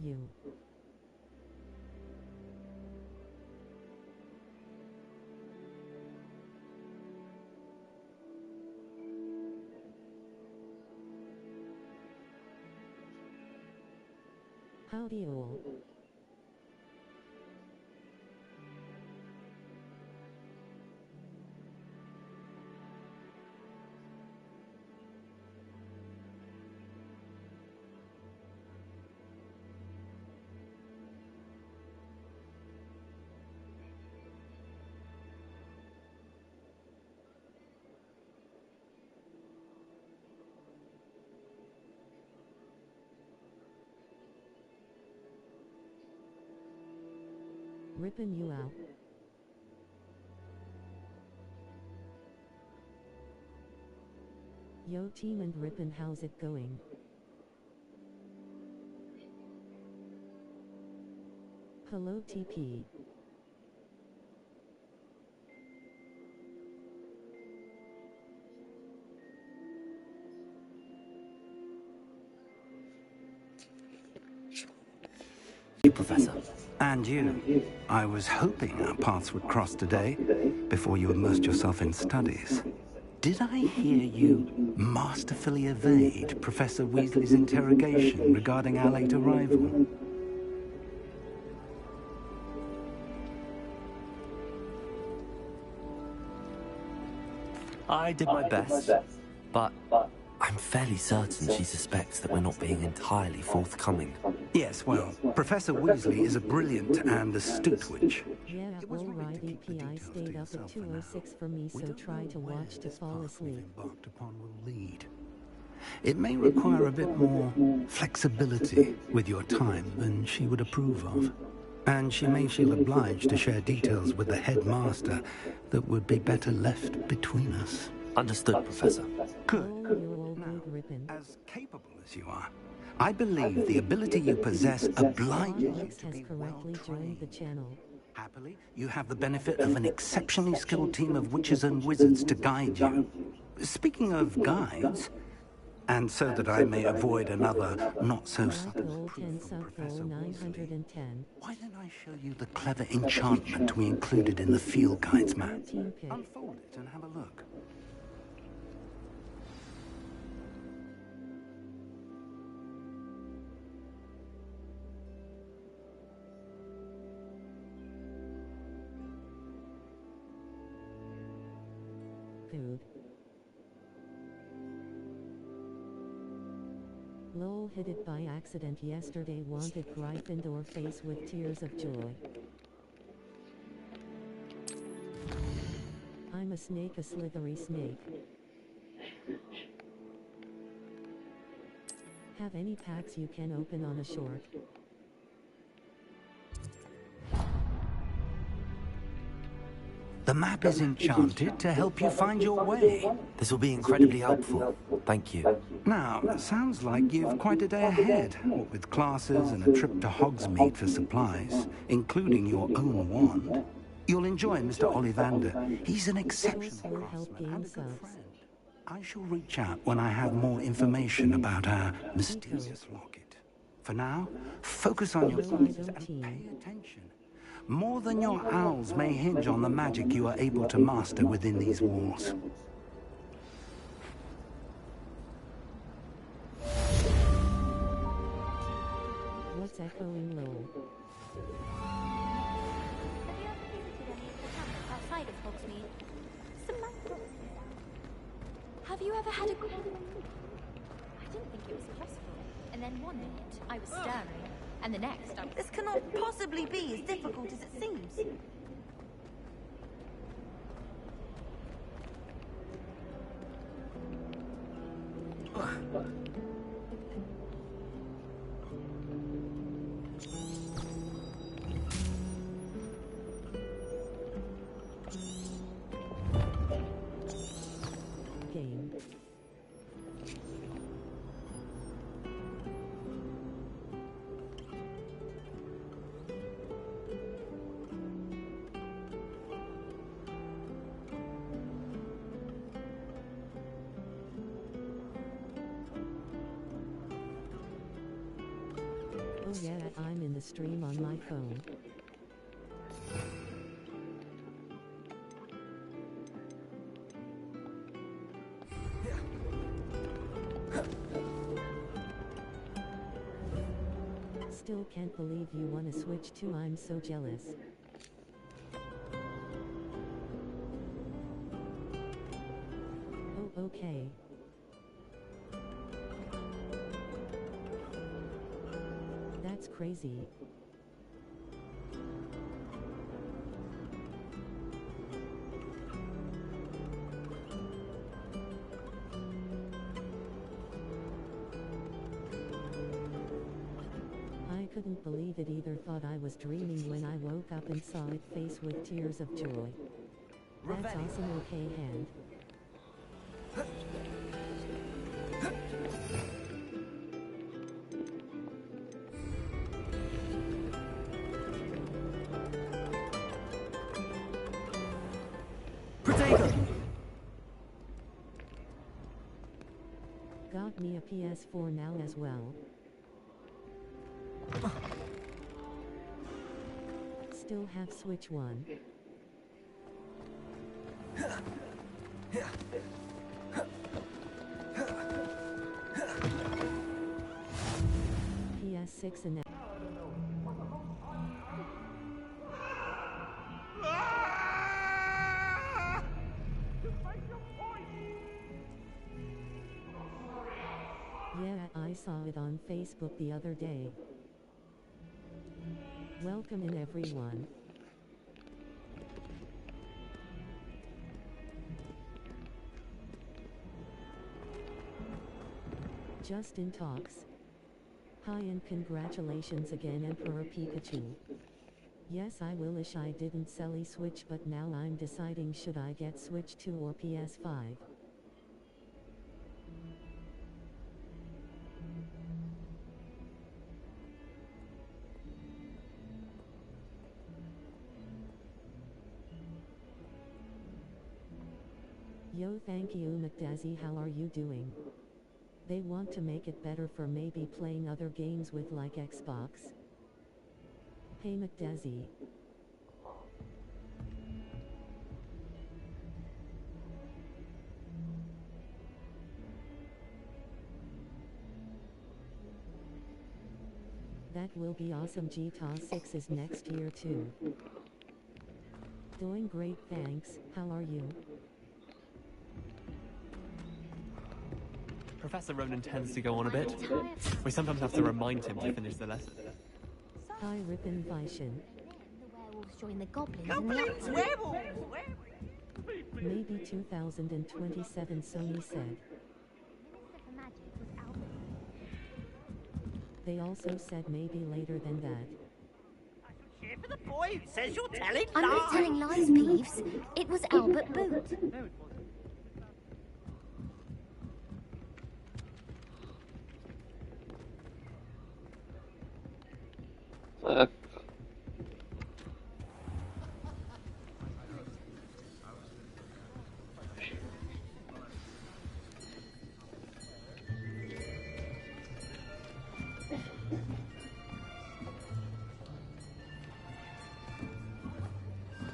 You. Howdy all. Rippin' you out. Yo team and Rippin', how's it going? Hello TP. You, Professor. And you. I was hoping our paths would cross today, before you immersed yourself in studies. Did I hear you masterfully evade Professor Weasley's interrogation regarding our late arrival? I did my best, but I'm fairly certain she suspects that we're not being entirely forthcoming. Yes, well, Professor Weasley is a brilliant and astute witch. Yeah, alright EP, I stayed up at 2:06 for me, so try to watch to fall asleep. Embarked upon will lead. It may require a bit more flexibility with your time than she would approve of. And she may feel obliged to share details with the headmaster that would be better left between us. Understood, Professor. Good. Oh, you're all good, Rippin'. As capable as you are, I believe the ability you possess obliges you Alex to has be correctly joined the well-trained. channel. Happily, you have the benefit of an exceptionally skilled team of witches and wizards to guide you. Speaking of guides, and so that I may avoid another not-so-subtle Goal proof 10 from sub Professor goal Weasley, 910. why don't I show you the clever enchantment we included in the field guides map? Team pick. Unfold it and have a look. Food. Lol, hit it by accident yesterday, wanted Gryffindor face with tears of joy. I'm a snake, a slithery snake. Have any packs you can open on a short? The map is enchanted to help you find your way. This will be incredibly helpful. Thank you. Now, sounds like you've quite a day ahead, what with classes and a trip to Hogsmeade for supplies, including your own wand. You'll enjoy Mr. Ollivander. He's an exceptional craftsman and a good friend. I shall reach out when I have more information about our mysterious locket. For now, focus on your classes and pay attention. More than your owls may hinge on the magic you are able to master within these walls. What's echoing low? Outside of Hogsmeade? Samantha, have you ever had a... I didn't think it was possible. And then one minute, I was staring, and the next, I was... This cannot possibly be as difficult as it seems. Game. Oh yeah, I'm in the stream on my phone. Still can't believe you want to switch too. I'm so jealous. Oh, okay. That's crazy. I couldn't believe it either. Thought I was dreaming when I woke up and saw it face with tears of joy. That's awesome. Okay, hand. Got me a PS4 now as well. Still have Switch 1. PS6 and yeah, I saw it on Facebook the other day. Welcome in everyone. Justin talks. Hi and congratulations again, Emperor Pikachu. Yes, I wish I didn't sell a Switch, but now I'm deciding should I get Switch 2 or PS5. Yo, thank you McDazzy, how are you doing? They want to make it better for maybe playing other games with like Xbox. Hey McDazzy. That will be awesome. GTA 6 is next year too. Doing great, thanks. How are you? Professor Ronan tends to go on a bit. We sometimes have to remind him to finish the lesson. Hi Ripon Vishan. The werewolves join the goblins. Goblins, werewolves, Maybe 2027, Sony said. They also said maybe later than that. Cheer for the boy who says you're telling I'm not telling lies, Peeves. It was Albert Boot.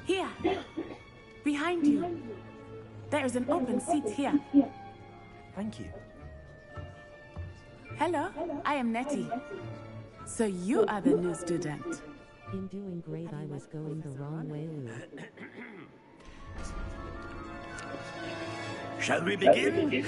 Here, behind you. There is an open seat here. Thank you. Hello, I am Nettie. So you are the new student. In doing great, I was going the wrong way, Lou. Shall we begin?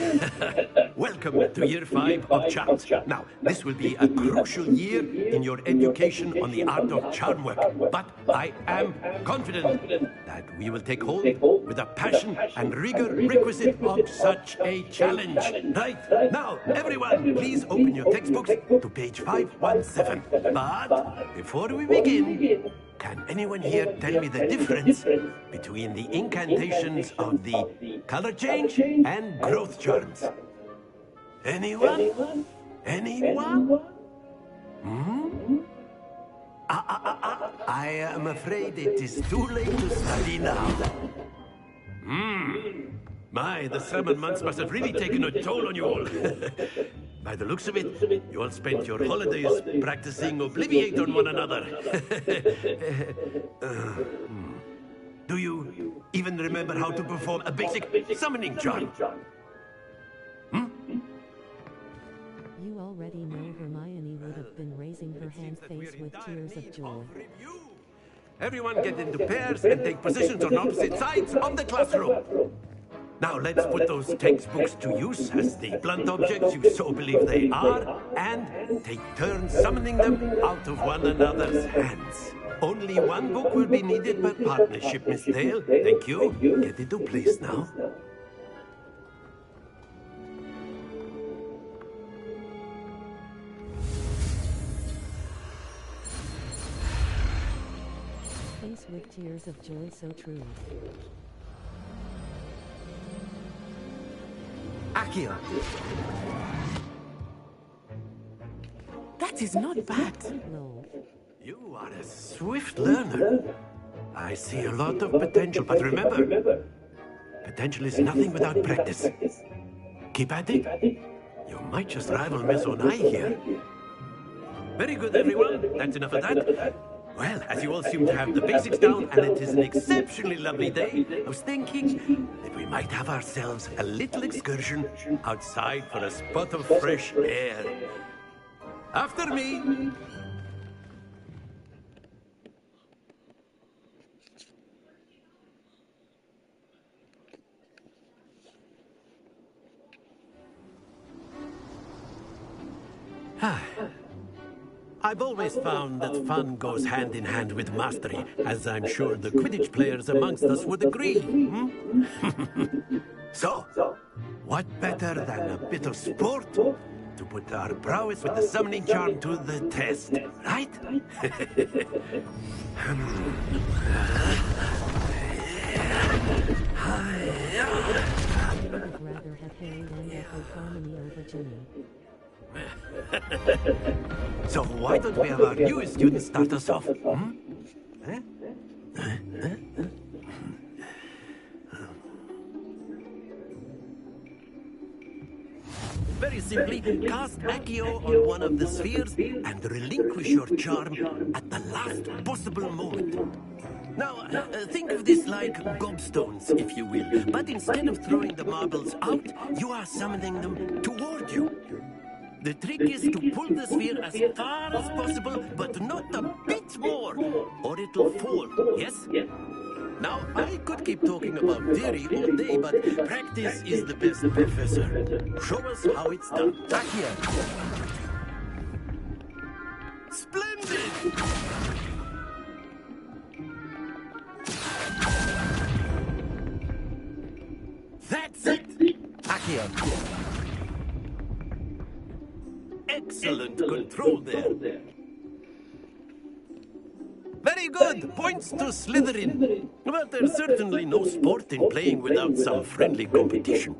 Welcome to Year 5 of Charms. Now, this will be a crucial year in your education on the art of charm work. But I am confident that we will take hold with the passion and rigor requisite of such a challenge. Right, now, everyone, please open your textbooks to page 517. But before we begin, can anyone here tell me the difference between the incantations of the color change and growth charms? Anyone? Anyone? I am afraid it is too late to study now. My, the summer months must have really taken a toll on you all. By the looks of it, you all spent your holidays practicing Obliviate on one another. Do you even remember how to perform a basic summoning charm? You already know Hermione would have been raising her hand face with tears of joy. Everyone get into pairs and take positions on opposite sides of the classroom. Now let's put those textbooks to use as the blunt objects you so believe they are, and take turns summoning them out of one another's hands. Only one book will be needed by partnership, Miss Dale. Thank you. Get into place now. Face with tears of joy so true. Accio! That is not bad. Lol. You are a swift learner. I see a lot of potential, but remember, potential is nothing without practice. Keep at it. You might just rival Miss Onai here. Very good, everyone. That's enough of that. Well, as you all seem to have the basics down, and it is an exceptionally lovely day, I was thinking that we might have ourselves a little excursion outside for a spot of fresh air. After me! I've always found that fun goes hand in hand with mastery, as I'm sure the Quidditch players amongst us would agree. So, what better than a bit of sport to put our prowess with the summoning charm to the test, right? I would rather have Harry than echo harmony over Ginny. So why don't we have our newest student start us off? Very simply, cast Accio on one of the spheres and relinquish your charm at the last possible moment. Now, think of this like gobstones, if you will. But instead of throwing the marbles out, you are summoning them toward you. The trick is to pull the sphere as far as possible, but not a bit more, or it'll fall, yes? Now, I could keep talking about theory all day, but practice is the best professor. Show us how it's done. Accio! Splendid! That's it! Accio! Excellent control there. Very good. Points to Slytherin. But there's certainly no sport in playing without some friendly competition.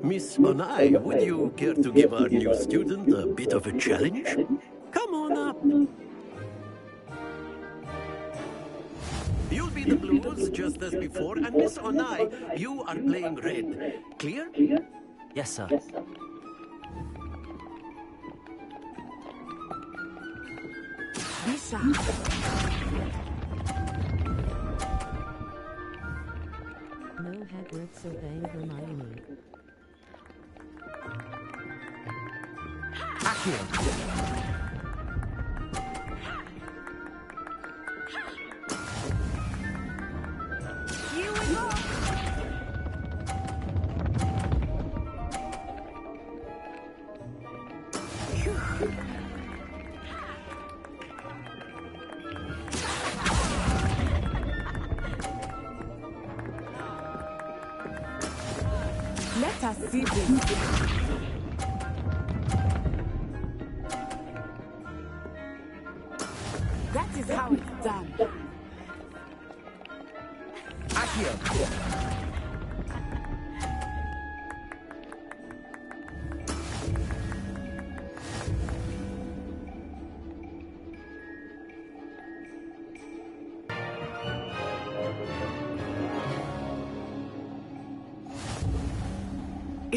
Miss Onai, would you care to give our new student a bit of a challenge? Come on up. You'll be the blues just as before, and Miss Onai, you are playing red. Clear? Yes, sir. Lisa. No Hagrid's obeying Hermione. Accio! You we go. Let us see this. That is how it's done. Accio!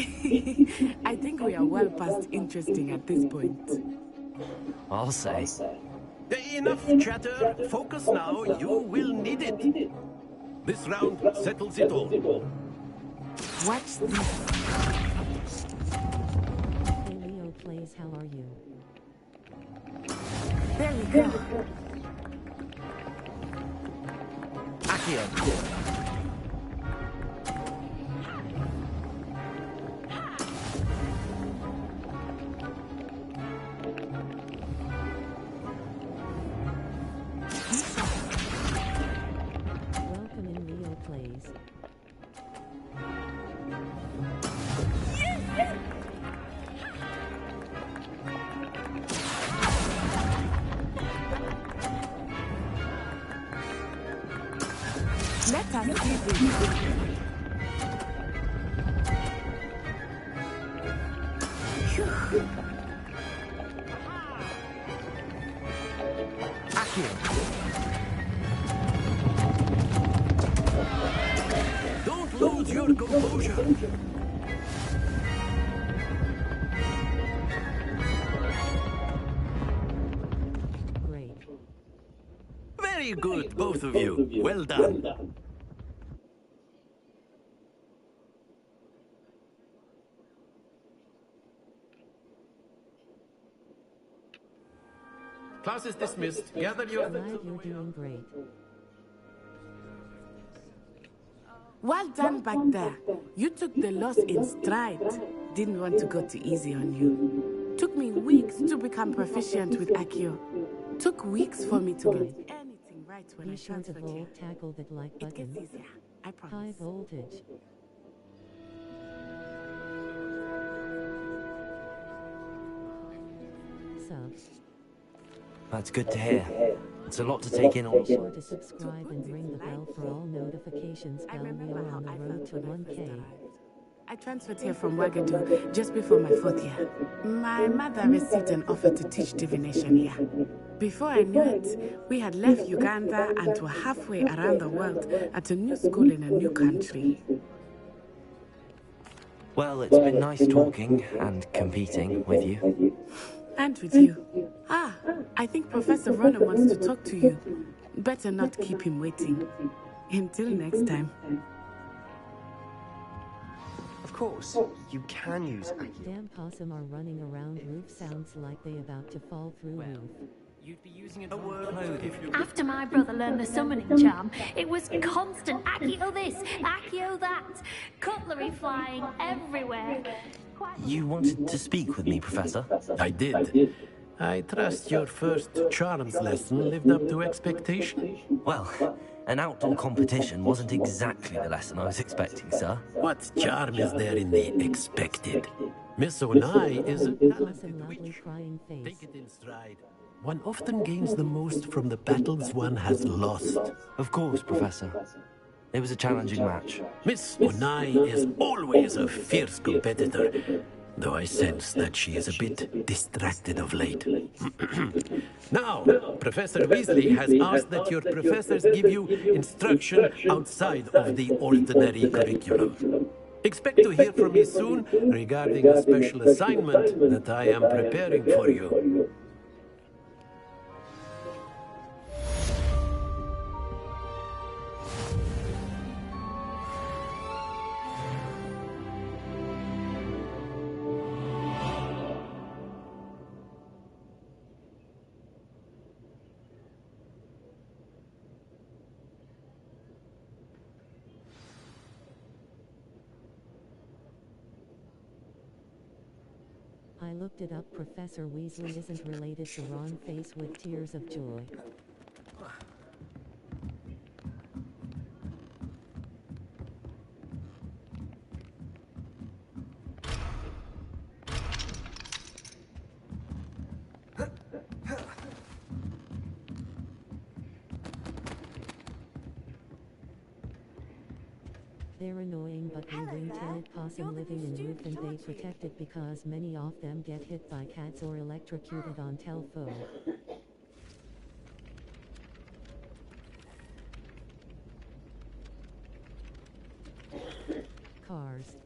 I think we are well past interesting at this point. I'll say. Enough chatter. Focus now. You will need it. This round settles it all. Watch this. Hey Leo plays, how are you? There we go. Accio. Welcome in Leo plays. Let us do this. Don't lose your composure. Great. Very good, both of you. Well done. Class is dismissed. Gather your... Glad you're doing great. Well done back there. You took the loss in stride. Didn't want to go too easy on you. Took me weeks to become proficient with Accio. Took weeks for me to get anything right when Be I sure to transferred here. hold tackle that like It gets button. easier, I High promise. voltage. Subs. That's good to hear. It's a lot to take in Be all. sure to subscribe and ring the bell for all notifications. I Bell, we remember are how on the I road felt to when I first 1K. arrived. I transferred here from Wagadu just before my 4th year. My mother received an offer to teach divination here. Before I knew it, we had left Uganda and were halfway around the world at a new school in a new country. Well, it's been nice talking and competing with you. And with you. Ah, I think Professor Ronan wants to talk to you. Better not keep him waiting. Until next time. Of course, you can use Accio. Damn possum are running around roof, sounds like they about to fall through roof. You'd be using a workload if you... After my brother learned the summoning charm, it was constant Accio this, Accio that, cutlery flying everywhere. You wanted to speak with me, Professor? I did. I trust your first charms lesson lived up to expectation. Well, an outdoor competition wasn't exactly the lesson I was expecting, sir. What charm is there in the expected? Miss Onai is a Possum talented loudly witch. crying face. Take it in stride. One often gains the most from the battles one has lost. Of course, Professor. It was a challenging match. Miss Onai is always a fierce competitor, though I sense that she is a bit distracted of late. Now, Professor Weasley has asked that your professors give you instruction outside of the ordinary curriculum. Expect to hear from me soon regarding a special assignment that I am preparing for you. I looked it up. Professor Weasley isn't related to Ron. Face with tears of joy. They're annoying, but we ring-tailed possum living in roof and they protect it because many of them get hit by cats or electrocuted on telfo. Cars.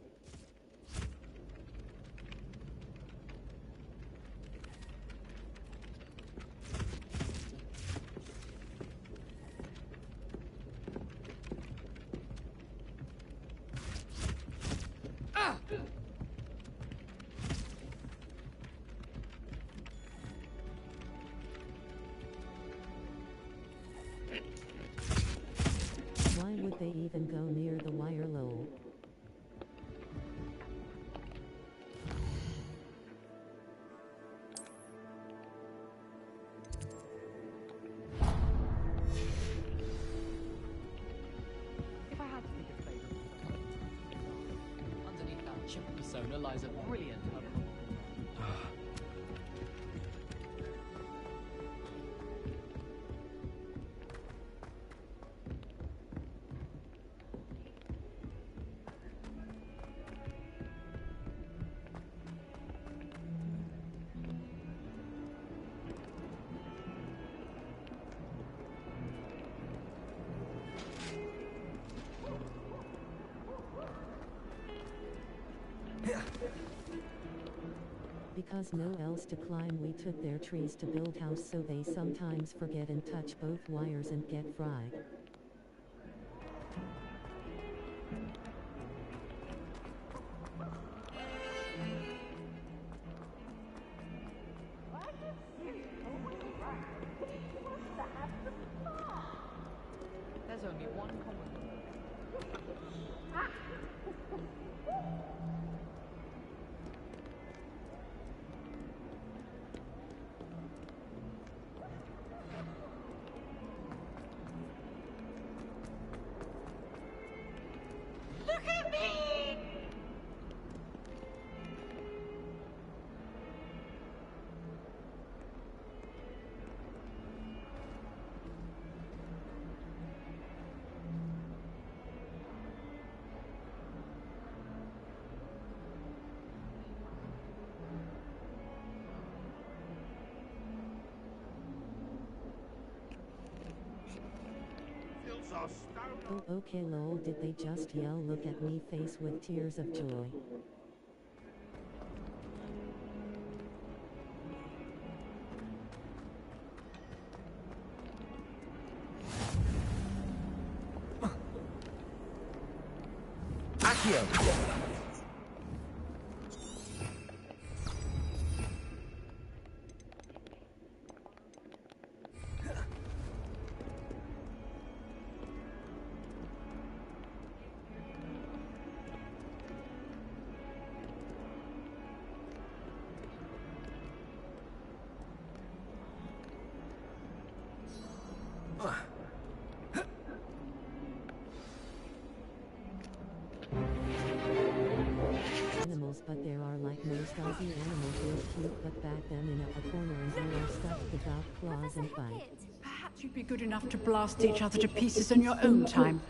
would they even go near the wire lol? If I had to pick a favourite underneath that chip persona lies a brilliant Because no else to climb, we took their trees to build house, so they sometimes forget and touch both wires and get fried. There's only one common. Look at me! Oh okay lol, did they just yell look at me face with tears of joy? Accio! Animals, but there are like most Aussie animals look cute but back them in a corner and you are stuck without claws and bite. Perhaps you'd be good enough to blast each other to pieces in your own time.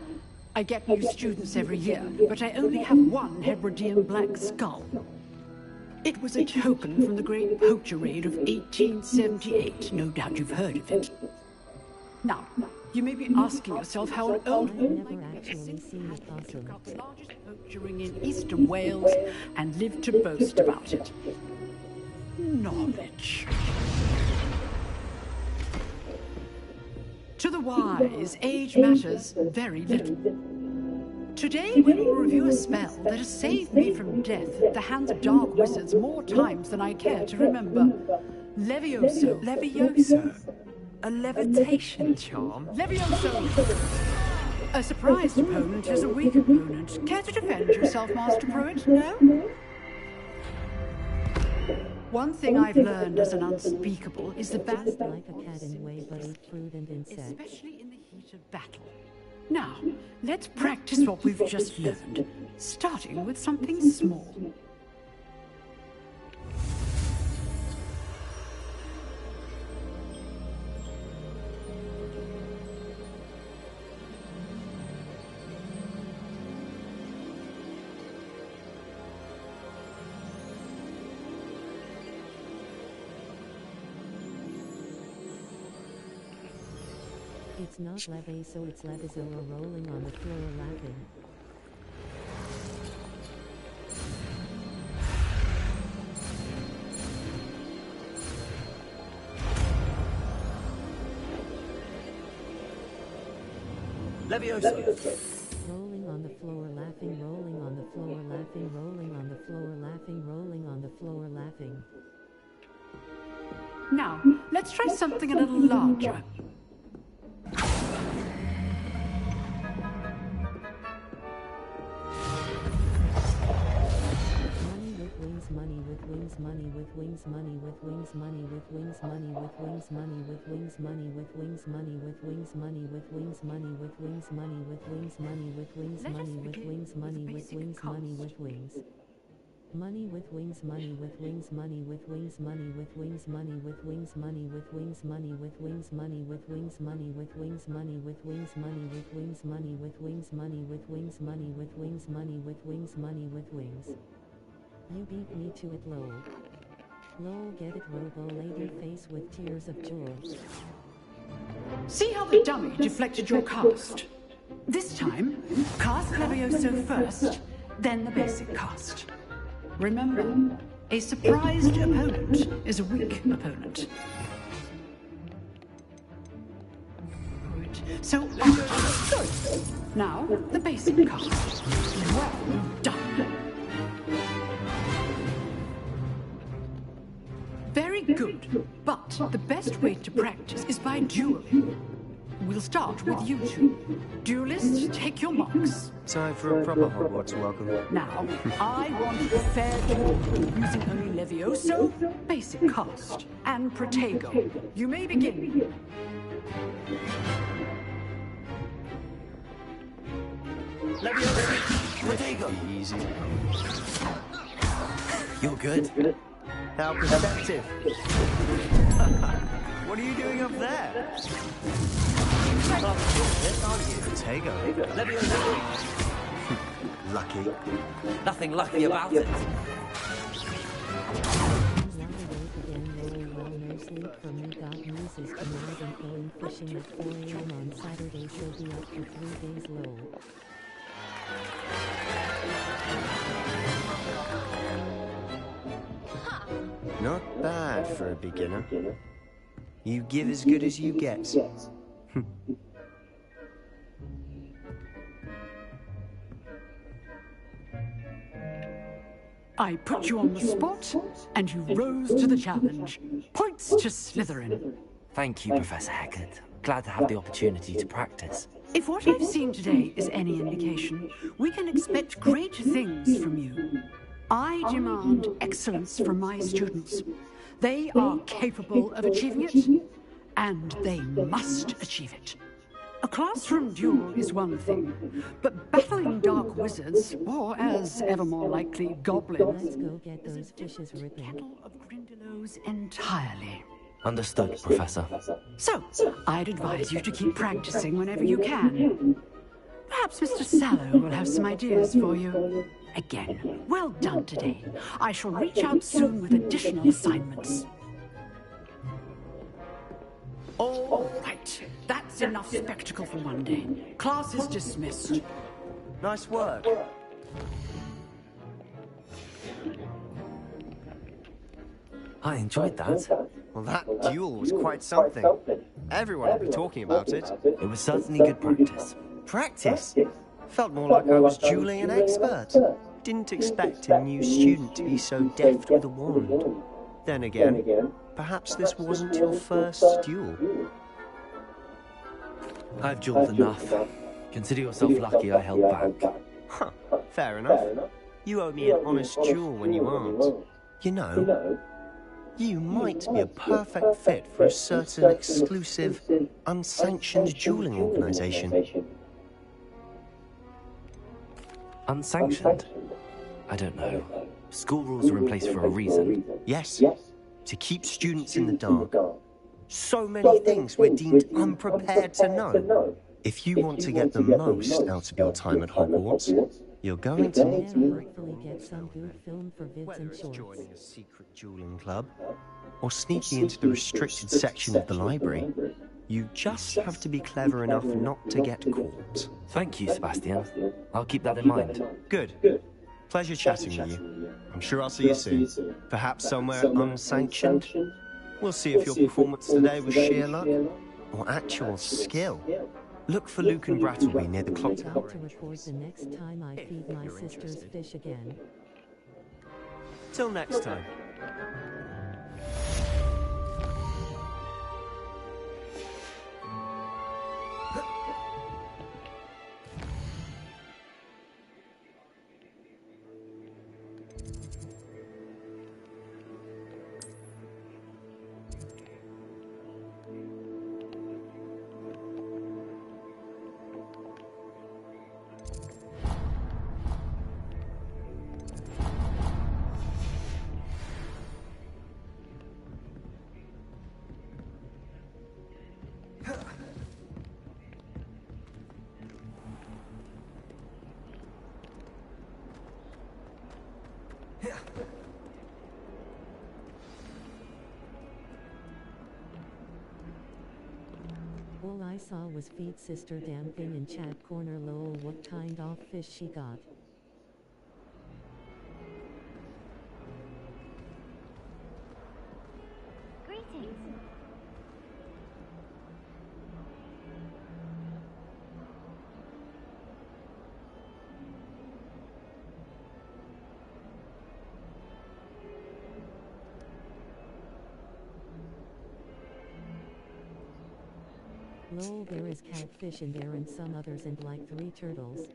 I get new students every year, but I only have one Hebridean black skull. It was a token from the Great Poacher Raid of 1878. No doubt you've heard of it. Now, you may be asking yourself how an old I've never actually seen a possum. took the largest poacher ring in eastern Wales and lived to boast about it. Knowledge. To the wise, age matters very little. Today we will review a spell that has saved me from death at the hands of dark wizards more times than I care to remember. Levioso. Levioso? A levitation charm? Levioso! A surprised opponent is a weak opponent. Care to defend yourself, Master Pruitt? No? One thing I've learned as an unspeakable is the bad Like a cat in way but eat fruit and insects. especially in the heat of battle. Now, let's practice what we've just learned, starting with something small. It's not levy, so it's Levizoa rolling on the floor laughing. Levioso! Rolling on the floor laughing, rolling on the floor laughing, rolling on the floor laughing, rolling on the floor laughing. Now, let's try something a little larger. wings, money with wings, money with wings, money with wings, money with wings, money with wings, money with wings, money with wings, money with wings, money with wings, money with wings, money with wings, money with wings, money with wings, money with wings. Money with wings, money with wings, money with wings, money with wings, money with wings, money with wings, money with wings, money with wings, money with wings, money with wings, money with wings, money with wings, money with wings, money with wings, money with wings, money with wings. You beat me to it, lol. Lol, get it, robo lady face with tears of joy. See how the dummy deflected your cast? This time, cast Levioso first, then the basic cast. Remember, a surprised opponent is a weak opponent. Good. So, good. Now, the basic cast. Well done. Very good, but the best way to practice is by dueling. We'll start with you two. Duelists, take your marks. Time for a proper Hogwarts welcome. Now, I want a fair duel, using only Levioso, basic cast, and Protego. You may begin. Protego! Easy. You're good. How perceptive. What are you doing up there? Protego. Lucky. Nothing lucky about it. No sleep for me, got muses tonight and going fishing at 4 a.m. on Saturday. She'll be up for 3 days low. Not bad for a beginner. You give as good as you get. I put you on the spot, and you rose to the challenge. Points to Slytherin. Thank you, Professor Haggard. Glad to have the opportunity to practice. If what I've seen today is any indication, we can expect great things from you. I demand excellence from my students. They are capable of achieving it, and they must achieve it. A classroom duel is one thing, but battling dark wizards, or as ever more likely, goblins, Let's go get those fishes ripping. kettle of Grindylows entirely. Understood, Professor. So, I'd advise you to keep practicing whenever you can. Perhaps Mr. Sallow will have some ideas for you. Again, well done today. I shall reach out soon with additional assignments. All right, that's enough spectacle for one day. Class is dismissed. Nice work. I enjoyed that. Well, that duel was quite something. Everyone will be talking about it. It was certainly good practice. Practice? Felt more like I was dueling an expert. Didn't expect a new student to be so deft with a wand. Then again, perhaps this wasn't your first duel. I've duelled enough. Consider yourself lucky I held back. Huh, fair enough. You owe me an honest duel when you aren't. You know, you might be a perfect fit for a certain exclusive, unsanctioned dueling organisation. Unsanctioned? I don't know. School rules are in place for a reason. Yes, to keep students in the dark. So many things we're deemed unprepared to know. If you want to get the most out of your time at Hogwarts, you're going to need to Hopefully get some good film for vids whether and it's shorts. joining a secret dueling club or sneaking into the restricted section of the library. You just have to be clever enough not to get caught. Thank you, Sebastian. I'll keep that in mind. Good. Pleasure chatting with you. I'm sure I'll see you soon. Perhaps somewhere unsanctioned. We'll see if your performance today was sheer luck or actual skill. Look for Luke and Brattleby near the clock Wait tower. to record the next time I feed my sister's fish again. Till next time. All I saw was feet sister damn thing in chat corner lol what kind of fish she got. Greetings. Lol, there is catfish in there and some others and like 3 turtles.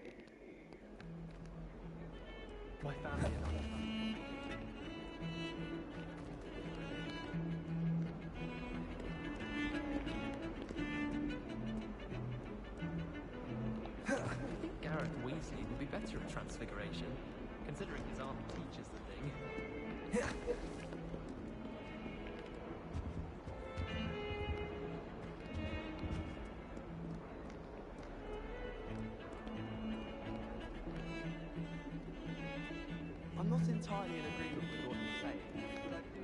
My family and I. I think Gareth Weasley would be better at transfiguration, considering his arm teaches the thing. I'm not entirely in agreement with what you're saying, but I do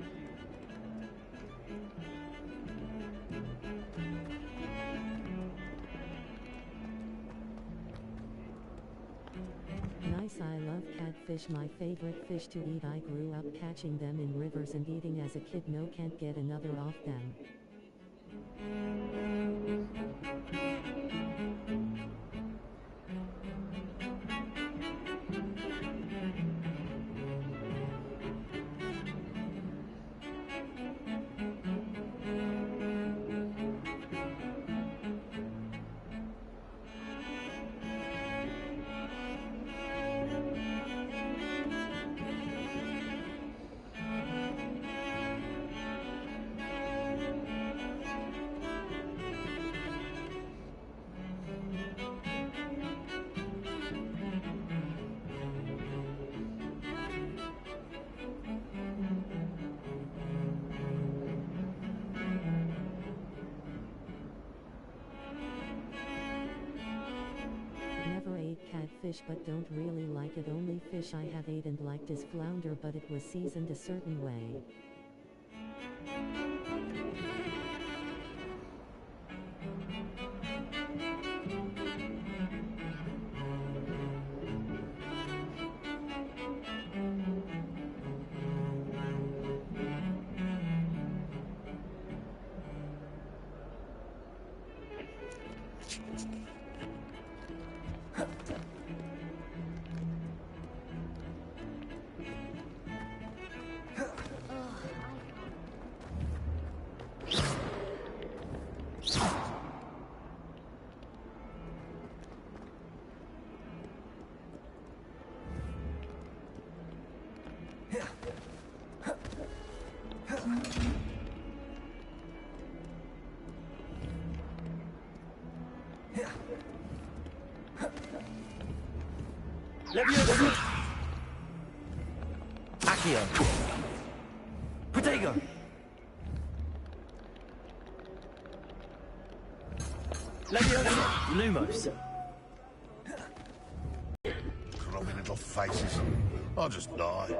Nice, I love catfish, my favorite fish to eat. I grew up catching them in rivers and eating as a kid. No, can't get another off them. Never ate catfish but don't really like it. Only fish I have ate and liked is flounder, but it was seasoned a certain way. Leviosa! Accio! Protego! Leviosa! Lumos! Grubby little faces. I'll just die.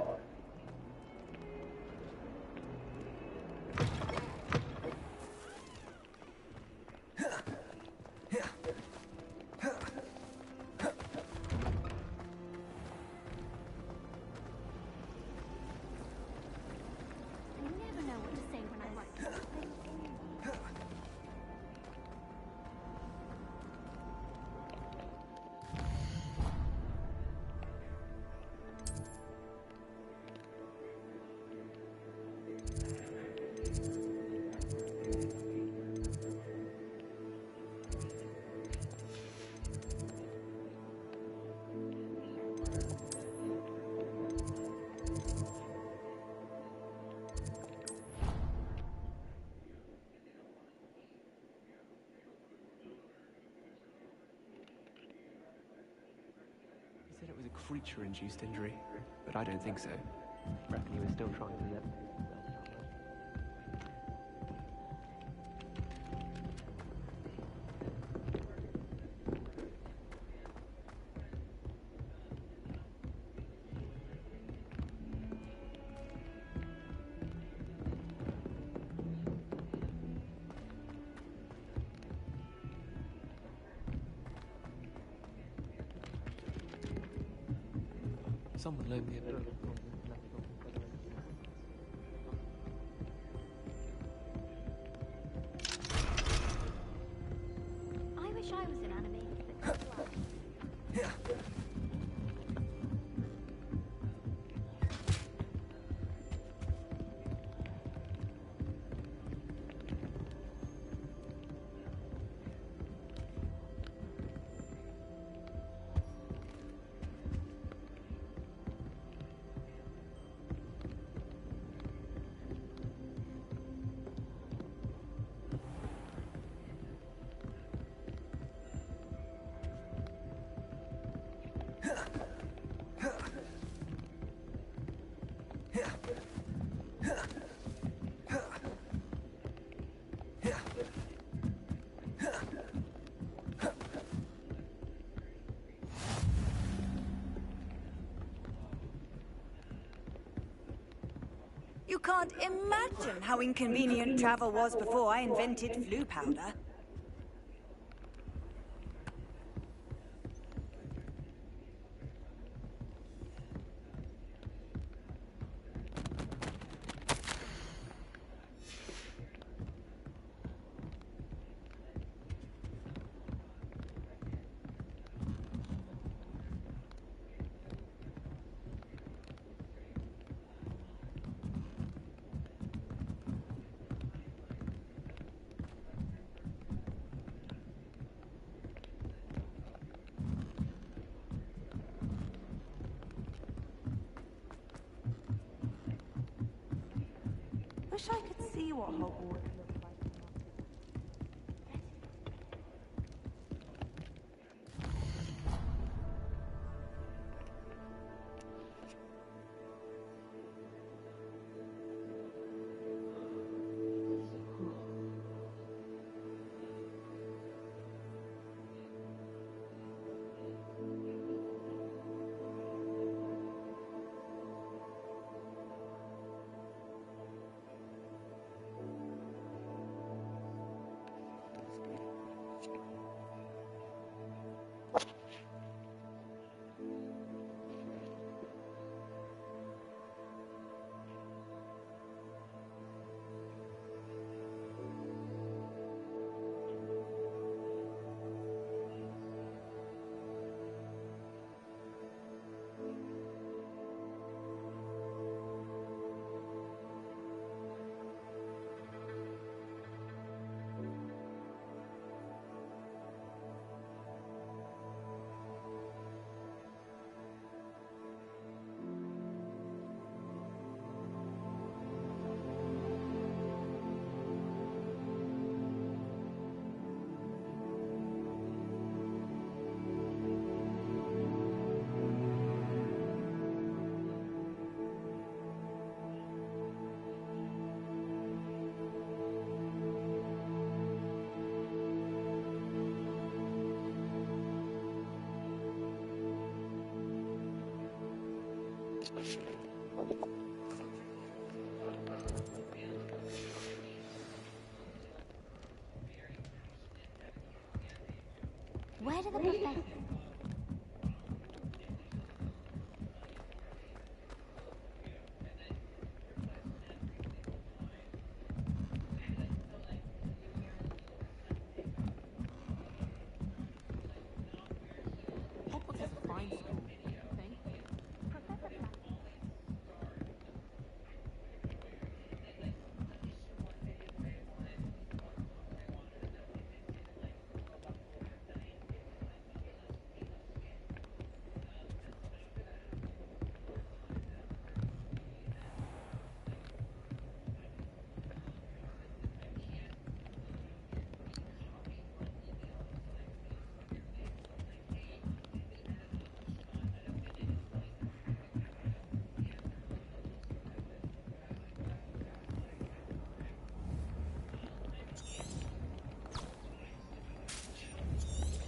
said it was a creature-induced injury, but I don't think so. Reckon he was still trying to live. Someone loaned me a book. I wish I was an animated. You can't imagine how inconvenient travel was before I invented flu powder. Wish I could see what Hogwarts looks like. Where do the professors... Hogwarts is a fine school, I think.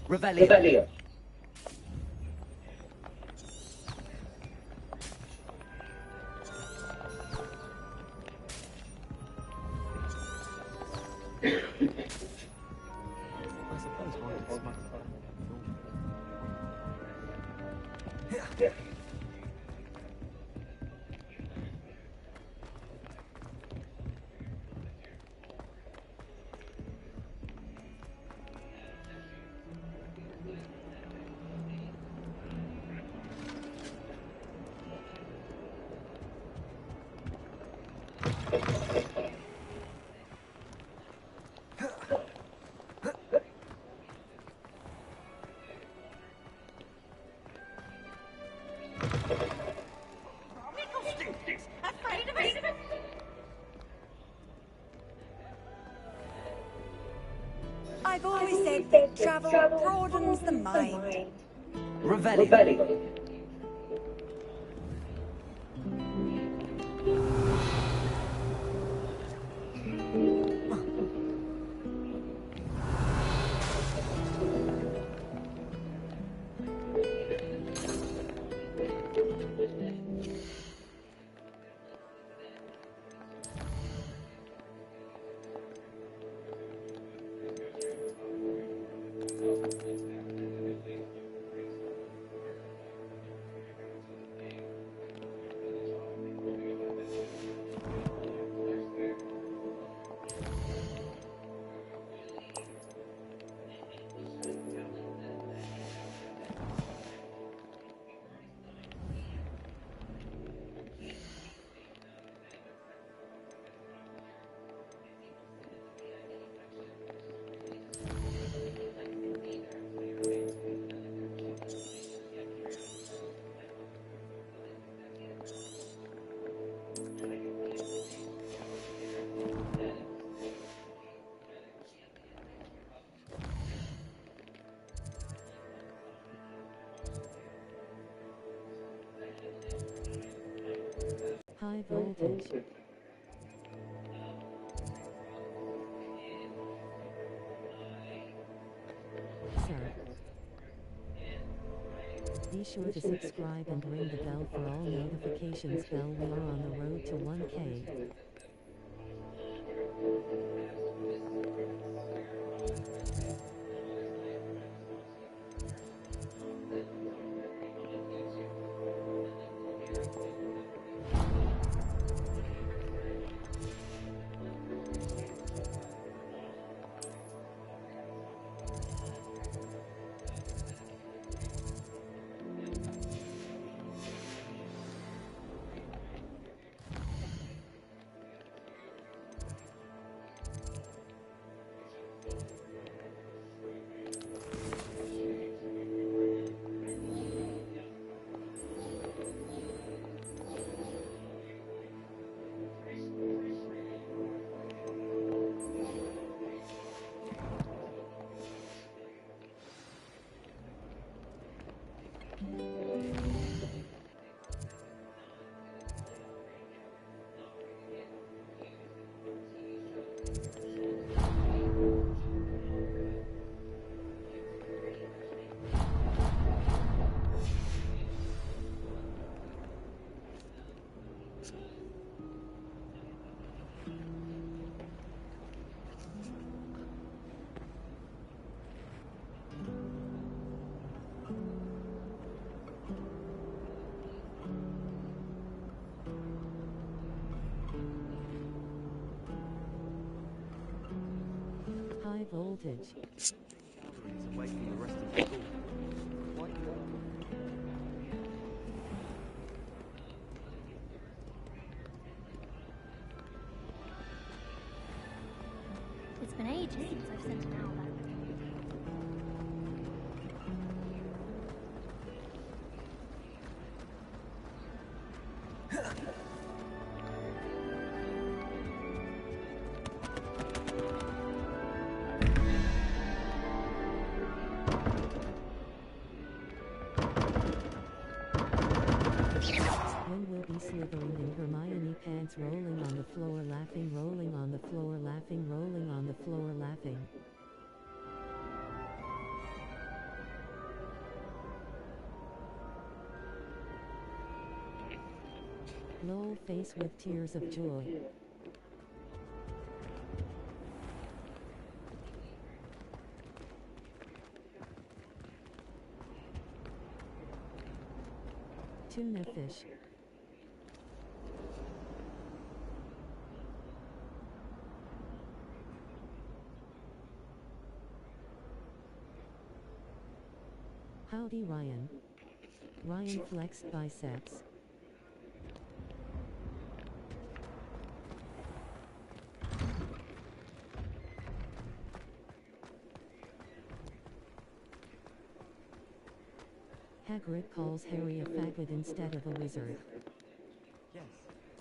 Revelio. I suppose one could smuggle it. I've always said that travel broadens the mind. Revelio. High voltage. Sir. Be sure to subscribe and ring the bell for all notifications. We are on the road to 1K. High voltage. Away from the rest of the school. Quite good. It's been ages since I've sent an owl back. When will be Slytherin in Hermione pants rolling on the floor laughing rolling on the floor laughing rolling on the floor laughing. Lol face with tears of joy. Tuna fish. Howdy Ryan. Ryan flexed biceps. Hagrid calls Harry a faggot instead of a wizard. Yes,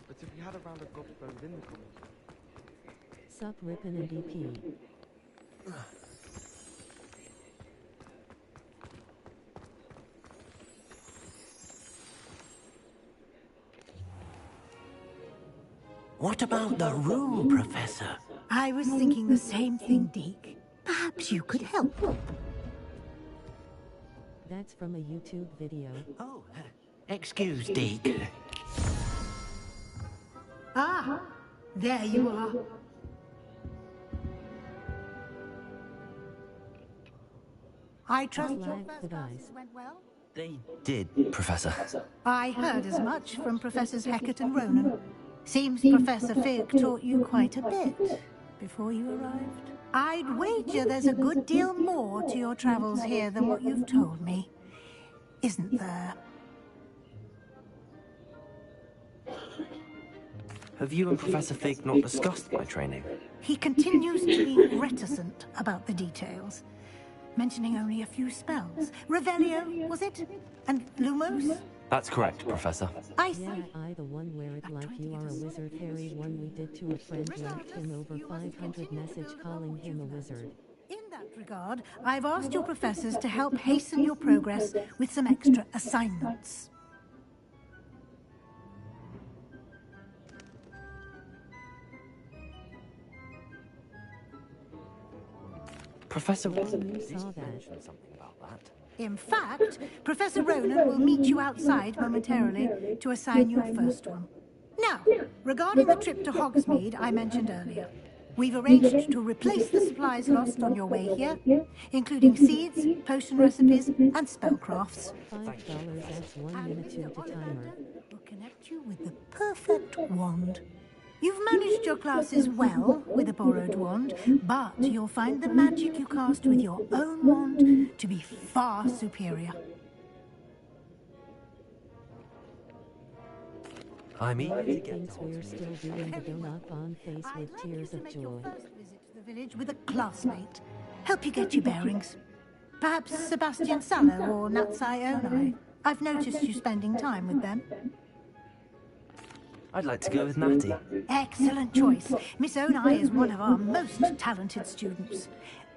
but if we had a round of golf within the common. Sup Ripon and EP. What about the room, Professor? I was thinking the same thing, Deke. Perhaps you could help. That's from a YouTube video. Oh, excuse, Deke. Ah, there you are. I trust your first classes went well? They did, Professor. I heard as much from Professors Hecat and Ronan. Seems Professor Fig taught you quite a bit before you arrived. I'd wager there's a good deal more to your travels here than what you've told me. Isn't there? Have you and Professor Fig not discussed my training? He continues to be reticent about the details, mentioning only a few spells. Revelio, was it? And Lumos? That's correct, Professor. I see. Yeah, the one where it like you are a wizard, Harry, one we did to a friend, left him over 500 message calling him a wizard. In that regard, I've asked your professors to help hasten your progress with some extra assignments. Professor Ronan saw that. mentioned something about that. In fact, Professor Ronan will meet you outside momentarily to assign your first one. Now, regarding the trip to Hogsmeade I mentioned earlier, we've arranged to replace the supplies lost on your way here, including seeds, potion recipes, and spellcrafts. $5 adds 1 minute to the timer. Will connect you with the perfect wand. You've managed your classes well with a borrowed wand, but you'll find the magic you cast with your own wand to be far superior. I'm eager to get Thinks we're still doing the donut on face with tears of joy. First visit to the village with a classmate. Help you get your bearings. Perhaps Sebastian Sallow or Natsai Onai. I've noticed you spending time with them. I'd like to go with Natty. Excellent choice. Miss Onai is one of our most talented students.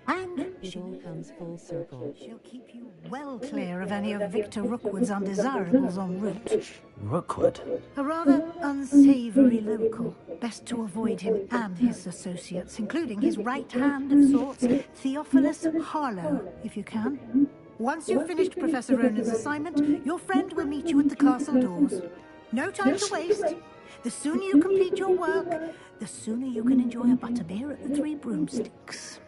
And it all comes full circle. She'll keep you well clear of any of Victor Rookwood's undesirables en route. Rookwood? A rather unsavoury local. Best to avoid him and his associates, including his right hand of sorts, Theophilus Harlow, if you can. Once you've finished Professor Ronan's assignment, your friend will meet you at the castle doors. No time to waste. The sooner you complete your work, the sooner you can enjoy a butterbeer at the Three Broomsticks.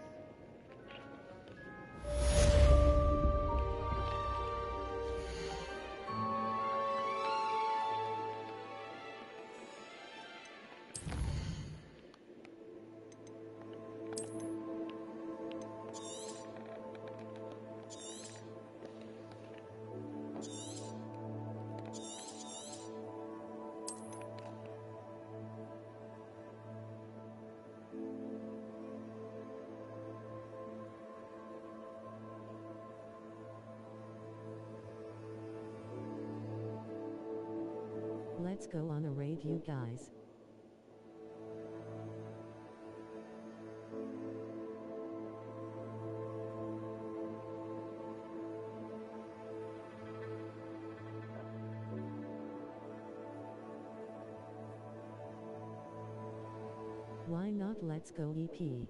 Let's go on a raid, you guys. Why not? Let's go EP.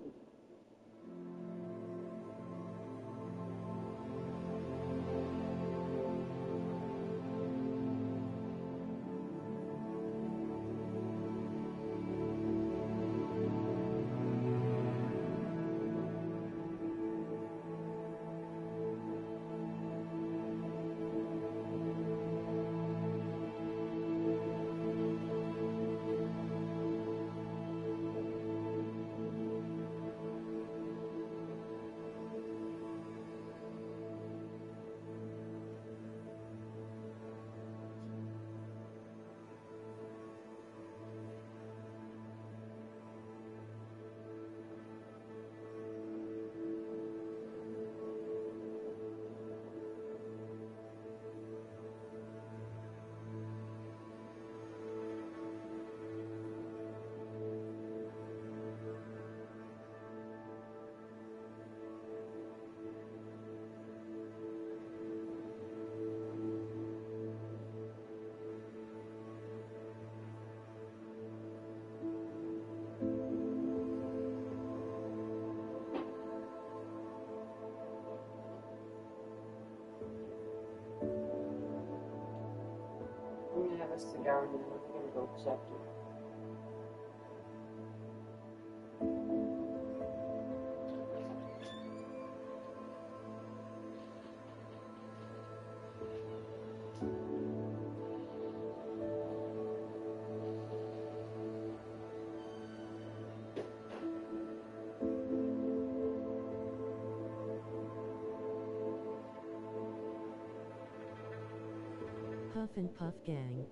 Huff and Puff Gang.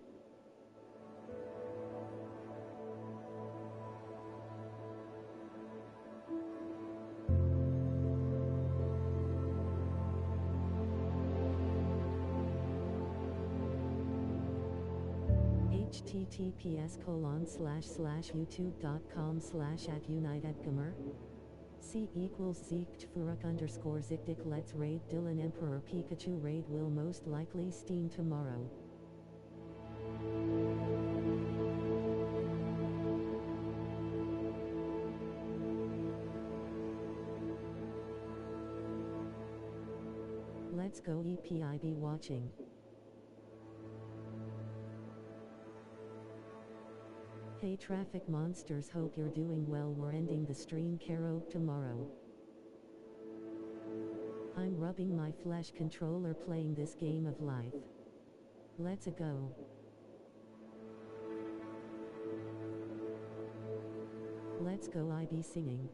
https://youtube.com/@unitedgamer C equals Zeekt Furuk _ Zikdik Let's raid Dylan Emperor Pikachu raid will most likely steam tomorrow. Let's go EPIB watching. Hey traffic monsters, hope you're doing well. We're ending the stream karaoke tomorrow. I'm rubbing my flesh controller playing this game of life. Let's go. Let's go IB singing.